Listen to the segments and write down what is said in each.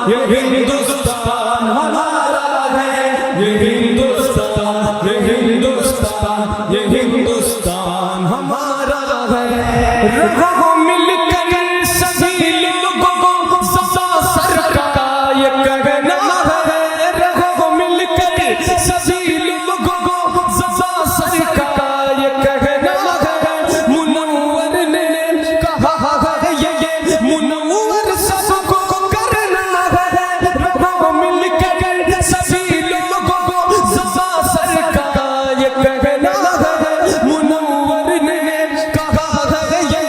ये हिंदुस्तान हमारा है, ये हिंदुस्तान, ये हिंदुस्तान, ये हिंदुस्तान हमारा है। रहो मिलकर सभी लोगों को सदा सर का ये कहना है, रहो मिलकर सभी लोगों को सदा सर का ये कहना है। मुनव्वर ने कहा है ये मुनव्वर सबको करना है, रहो मिलकर सभी लोगों को सदा सर का ये कहना है। मुनव्वर ने कहा है ये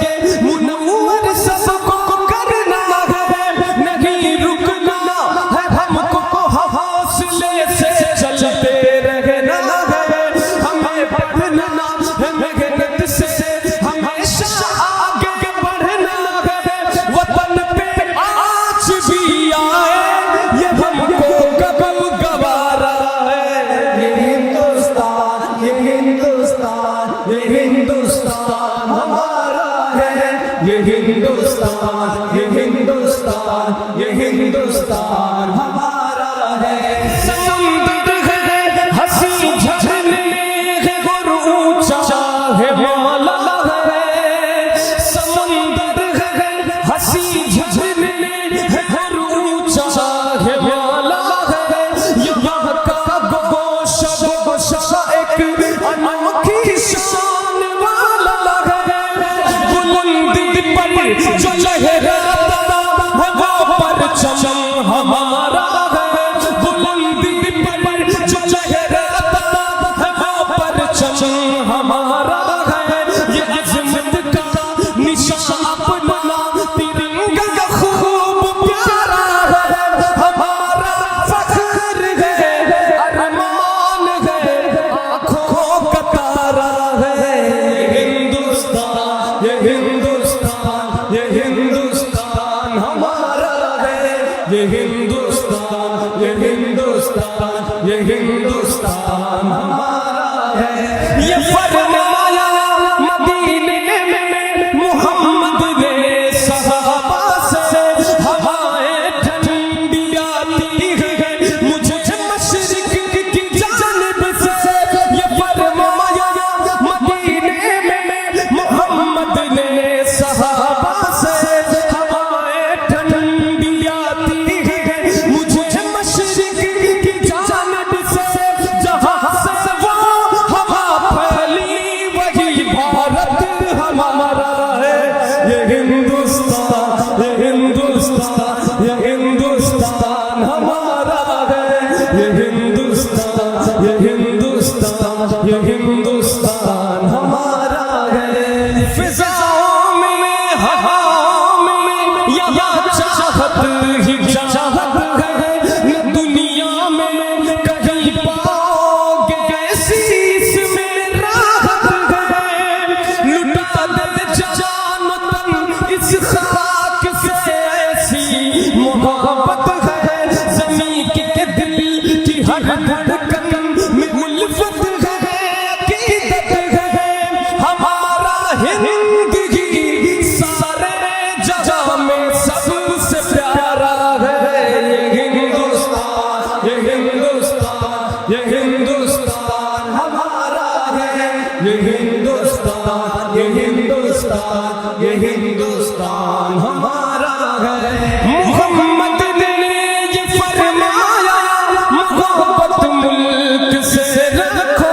मुनव्वर सबको करना है, नहीं रुकना है हमको, हौसले से चलते रहना है। हमें बढ़ना है मेहनत से, हमेशा आगे बढ़ना है। वतन पे आज भी आए ये हमको कब गवारा है। ये हिंदुस्तान, ये हिंदुस्तान, ये हिंदुस्तान हमारा है, ये हिंदुस्तान, ये हिंदुस्तान, ये हिंदुस्तान हमारा है। समुंदर है हंसी झरने है और ऊंचा है मौला है। समुंदर है हंसी झरने है और ऊंचा है मौला है। यहाँ का गोशा एक अनोखी शान वाला है। बुलंदी पर जो लहराता है वो परचम हमारा है। बुलंदी पर जो लहराता है वो परचम हमारा है। ये अज़मत का निशान अपना तिरंगा खूब प्यारा है। हमारा फख्र है, अरमान है, आँखों का तारा है। ये हिंदुस्तान, ये हिंदुस्तान, ये हिंदुस्तान हमारा है, ये हिंदुस्तान, ये हिंदुस्तान, ये हिंदुस्तान हमारा है। ये फरमाया मदीने में मोहम्मद ने सहाबा से, हवाएं ठंडी आती है मुझे मशरिक की जानिब से। ये फरमाया मदीने में मोहम्मद ने सहाबा से, हवाएं ठंडी आती है मुझे मशरिक की जानिब से। जहाँ से वो हवा फैली वही भारत हमारा है। ये हिंदुस्तान, ये हिंदुस्तान, ये हिंदुस्तान हमारा है, ये हिंदुस्तान, ये हिंदुस्तान, ये हिंदुस्तान हमारा है। फिजाओं में हवाओं में यहाँ चाहत ही चाहत है, न दुनिया में कहीं पाओगे ऐसी इसमें राहत है। लुटा दे जान तन इस खाक से, ऐसी मोहब्बत है। ज़मीं के दिल की हर धड़कन में उल्फत है, अकीदत है। हमारा हिंद ही सारे जहां में सबसे प्यारा है। ये हिंदुस्तान, ये हिंदुस्तान, ये हिंदुस्तान हमारा है, ये हिंदुस्तान, ये हिंदुस्तान, ये हिंदुस्तान हमारा है। मोहम्मद ने ये फरमाया मोहब्बत मुल्क से रखो।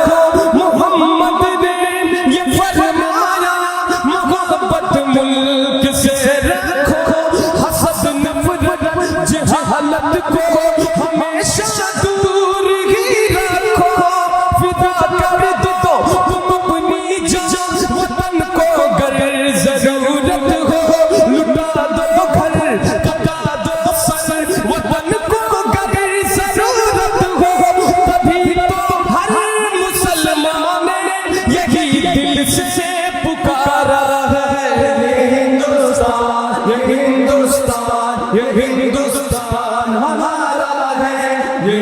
मोहम्मद ने ये फरमाया मोहब्बत मुल्क से रखो। हसद नफरत जहालत को हमेशा दूर ही रखो। फिदा कर दो तुम अपनी जान वतन को गर जरूरत हो। लुटा दो घर, कटा दो सर, वतन को गर जरूरत हो। तभी तो हर मुसलमान ने यही दिल से पुकारा है। ये हिंदुस्तान, ये हिंदुस्तान, ये हिंदुस्तान हमारा है, ये